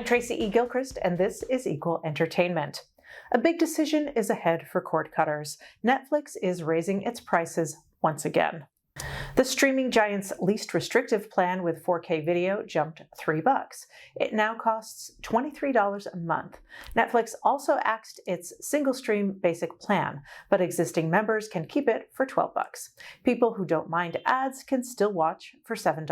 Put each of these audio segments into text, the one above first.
I'm Tracy E. Gilchrist, and this is Equal Entertainment. A big decision is ahead for cord cutters. Netflix is raising its prices once again. The streaming giant's least restrictive plan with 4K video jumped $3. It now costs $23 a month. Netflix also axed its single-stream basic plan, but existing members can keep it for $12. People who don't mind ads can still watch for $7.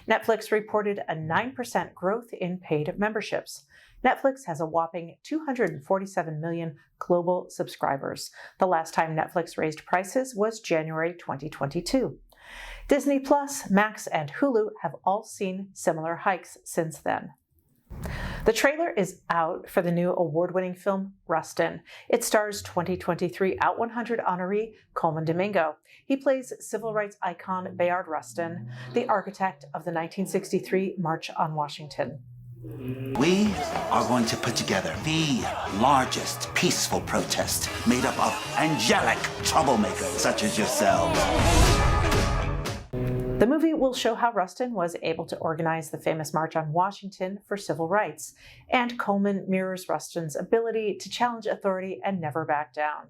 Netflix reported a 9% growth in paid memberships. Netflix has a whopping 247 million global subscribers. The last time Netflix raised prices was January 2022. Disney Plus, Max, and Hulu have all seen similar hikes since then. The trailer is out for the new award-winning film Rustin. It stars 2023 Out 100 honoree Colman Domingo. He plays civil rights icon Bayard Rustin, the architect of the 1963 March on Washington. We are going to put together the largest peaceful protest made up of angelic troublemakers such as yourselves. The movie will show how Rustin was able to organize the famous March on Washington for civil rights, and Colman mirrors Rustin's ability to challenge authority and never back down.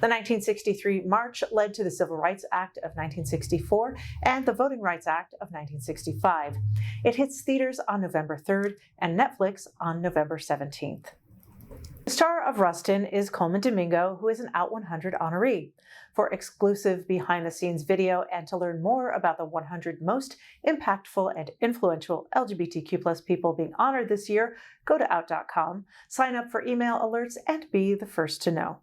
The 1963 march led to the Civil Rights Act of 1964 and the Voting Rights Act of 1965. It hits theaters on November 3rd and Netflix on November 17th. The star of Rustin is Colman Domingo, who is an Out 100 honoree. For exclusive behind-the-scenes video and to learn more about the 100 most impactful and influential LGBTQ+ people being honored this year, go to out.com, sign up for email alerts, and be the first to know.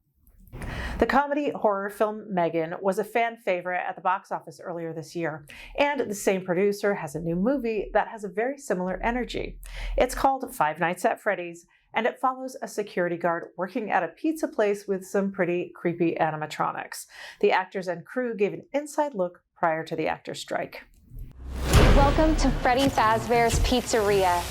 The comedy horror film Megan was a fan favorite at the box office earlier this year, and the same producer has a new movie that has a very similar energy. It's called Five Nights at Freddy's, and it follows a security guard working at a pizza place with some pretty creepy animatronics. The actors and crew gave an inside look prior to the actors' strike. Welcome to Freddy Fazbear's Pizzeria.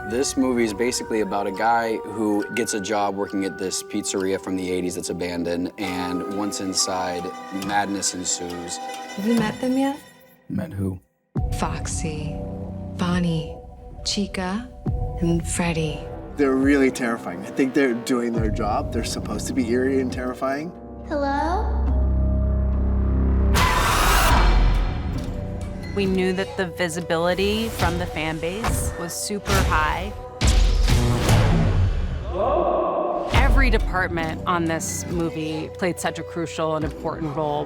This movie is basically about a guy who gets a job working at this pizzeria from the 80s that's abandoned, and once inside, madness ensues. Have you met them yet? Met who? Foxy, Bonnie, Chica, and Freddy. They're really terrifying. I think they're doing their job. They're supposed to be eerie and terrifying. Hello? We knew that the visibility from the fan base was super high. Every department on this movie played such a crucial and important role.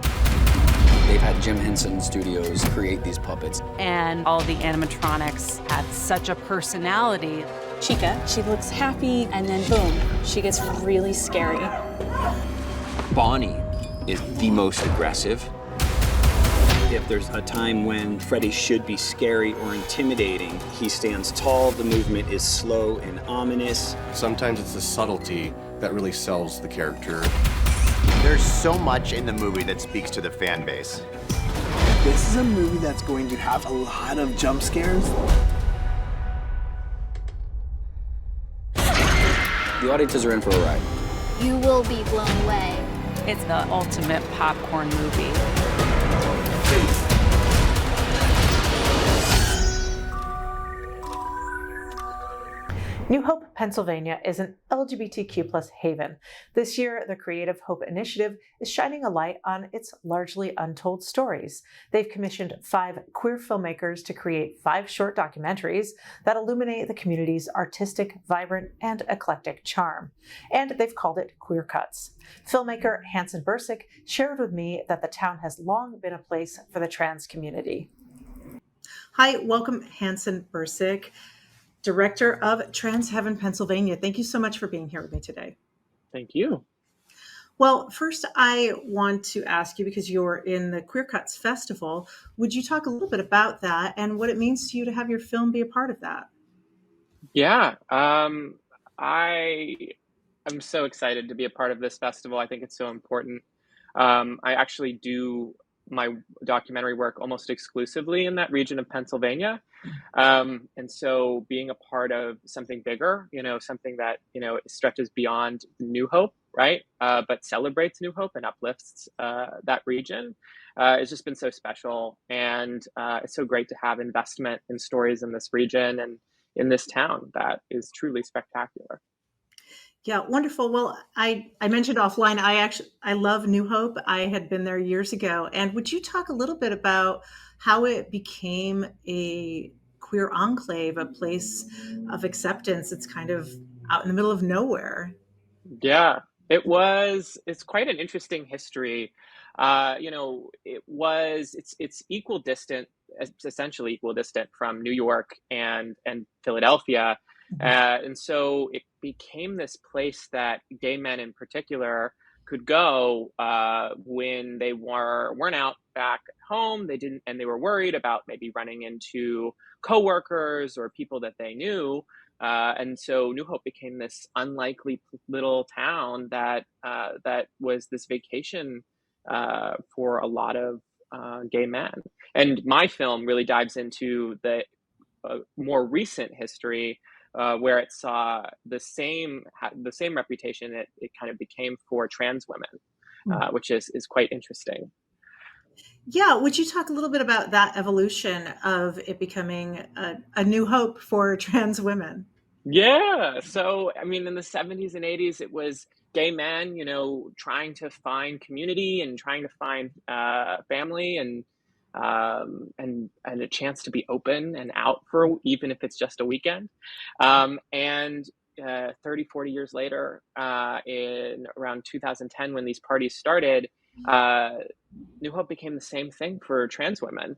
They've had Jim Henson Studios create these puppets. And all the animatronics had such a personality. Chica, she looks happy, and then boom, she gets really scary. Bonnie is the most aggressive. If there's a time when Freddy should be scary or intimidating, he stands tall, the movement is slow and ominous. Sometimes it's the subtlety that really sells the character. There's so much in the movie that speaks to the fan base. This is a movie that's going to have a lot of jump scares. The audiences are in for a ride. You will be blown away. It's the ultimate popcorn movie. New Hope, Pennsylvania is an LGBTQ+ haven. This year, the Creative Hope Initiative is shining a light on its largely untold stories. They've commissioned 5 queer filmmakers to create 5 short documentaries that illuminate the community's artistic, vibrant, and eclectic charm. And they've called it Queer Cuts. Filmmaker Hanson Bursick shared with me that the town has long been a place for the trans community. Hi, welcome Hanson Bursick, Director of Trans Heaven, Pennsylvania. Thank you so much for being here with me today. Thank you. Well, first I want to ask you, because you're in the Queer Cuts Festival, would you talk a little bit about that and what it means to you to have your film be a part of that? Yeah, I am so excited to be a part of this festival. I think it's so important. I actually do my documentary work almost exclusively in that region of Pennsylvania. And so being a part of something bigger, something that, stretches beyond New Hope, right? But celebrates New Hope and uplifts that region. It's just been so special. And it's so great to have investment in stories in this region and in this town that is truly spectacular. Yeah, wonderful. Well, I mentioned offline, I love New Hope. I had been there years ago. And would you talk a little bit about how it became a queer enclave, a place of acceptance? It's kind of out in the middle of nowhere. Yeah, it's quite an interesting history. It's equal distant, it's essentially equal distant from New York and Philadelphia. And so it became this place that gay men in particular could go when they weren't out back at home. They were worried about maybe running into coworkers or people that they knew. And so New Hope became this unlikely little town that was this vacation for a lot of gay men. And my film really dives into the more recent history where it saw the same reputation it kind of became for trans women, which is quite interesting. Yeah, would you talk a little bit about that evolution of it becoming a new hope for trans women? Yeah. So, I mean, in the 70s and 80s, it was gay men, trying to find community and trying to find family and a chance to be open and out for even if it's just a weekend. And 30, 40 years later, in around 2010, when these parties started, New Hope became the same thing for trans women.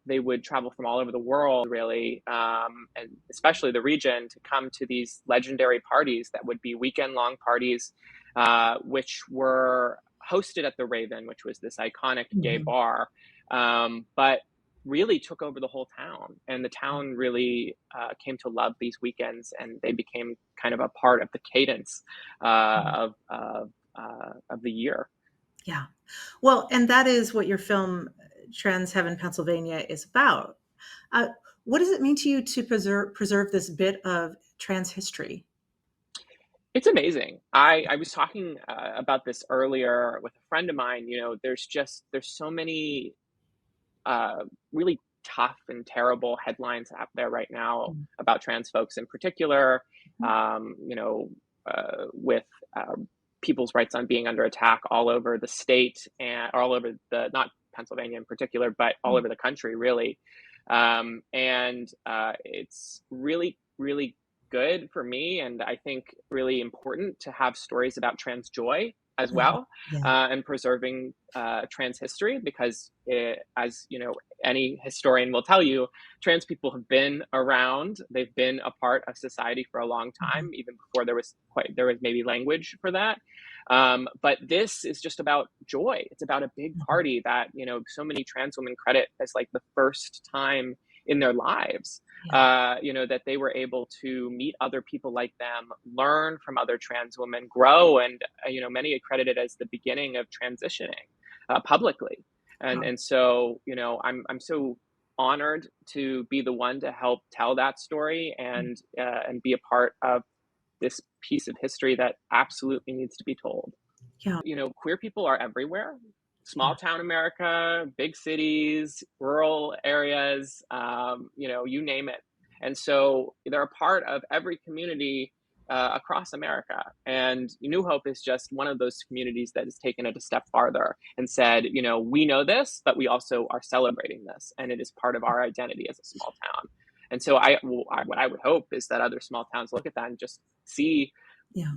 They would travel from all over the world, really, and especially the region, to come to these legendary parties that would be weekend-long parties, which were hosted at the Raven, which was this iconic gay bar, but really took over the whole town. And the town really came to love these weekends, and they became kind of a part of the cadence of the year. Yeah. Well, and that is what your film Trans Heaven, Pennsylvania is about. What does it mean to you to preserve this bit of trans history? It's amazing. I was talking about this earlier with a friend of mine. There's so many really tough and terrible headlines out there right now about trans folks in particular, with people's rights on being under attack all over the state and all over not Pennsylvania in particular, but all over the country, really. And it's really, really good for me, and I think really important to have stories about trans joy as well, and preserving trans history, because as any historian will tell you, trans people have been around. They've been a part of society for a long time, even before there was maybe language for that. But this is just about joy. It's about a big party that so many trans women credit as like the first time in their lives, that they were able to meet other people like them, learn from other trans women, grow, and many accredit it as the beginning of transitioning publicly. And so I'm so honored to be the one to help tell that story and be a part of this piece of history that absolutely needs to be told. Yeah. Queer people are everywhere. Small town America, big cities, rural areas, you name it. And so they're a part of every community across America. And New Hope is just one of those communities that has taken it a step farther and said, we know this, but we also are celebrating this. And it is part of our identity as a small town. And so what I would hope is that other small towns look at that and just see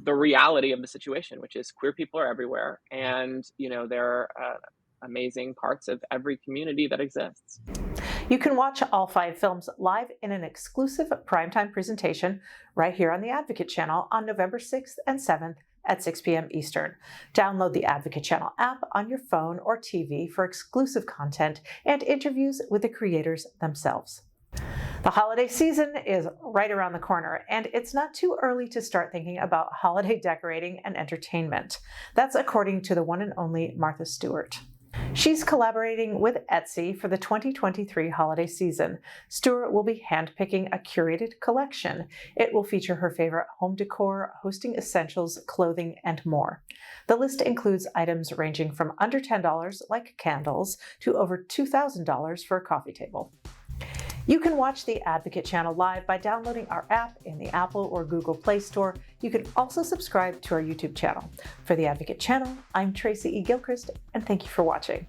the reality of the situation, which is queer people are everywhere. And, there are amazing parts of every community that exists. You can watch all 5 films live in an exclusive primetime presentation right here on the Advocate Channel on November 6th and 7th at 6 p.m. Eastern. Download the Advocate Channel app on your phone or TV for exclusive content and interviews with the creators themselves. The holiday season is right around the corner, and it's not too early to start thinking about holiday decorating and entertainment. That's according to the one and only Martha Stewart. She's collaborating with Etsy for the 2023 holiday season. Stewart will be handpicking a curated collection. It will feature her favorite home decor, hosting essentials, clothing, and more. The list includes items ranging from under $10, like candles, to over $2,000 for a coffee table. You can watch the Advocate channel live by downloading our app in the Apple or Google Play Store. You can also subscribe to our YouTube channel. For the Advocate channel, I'm Tracy E. Gilchrist, and thank you for watching.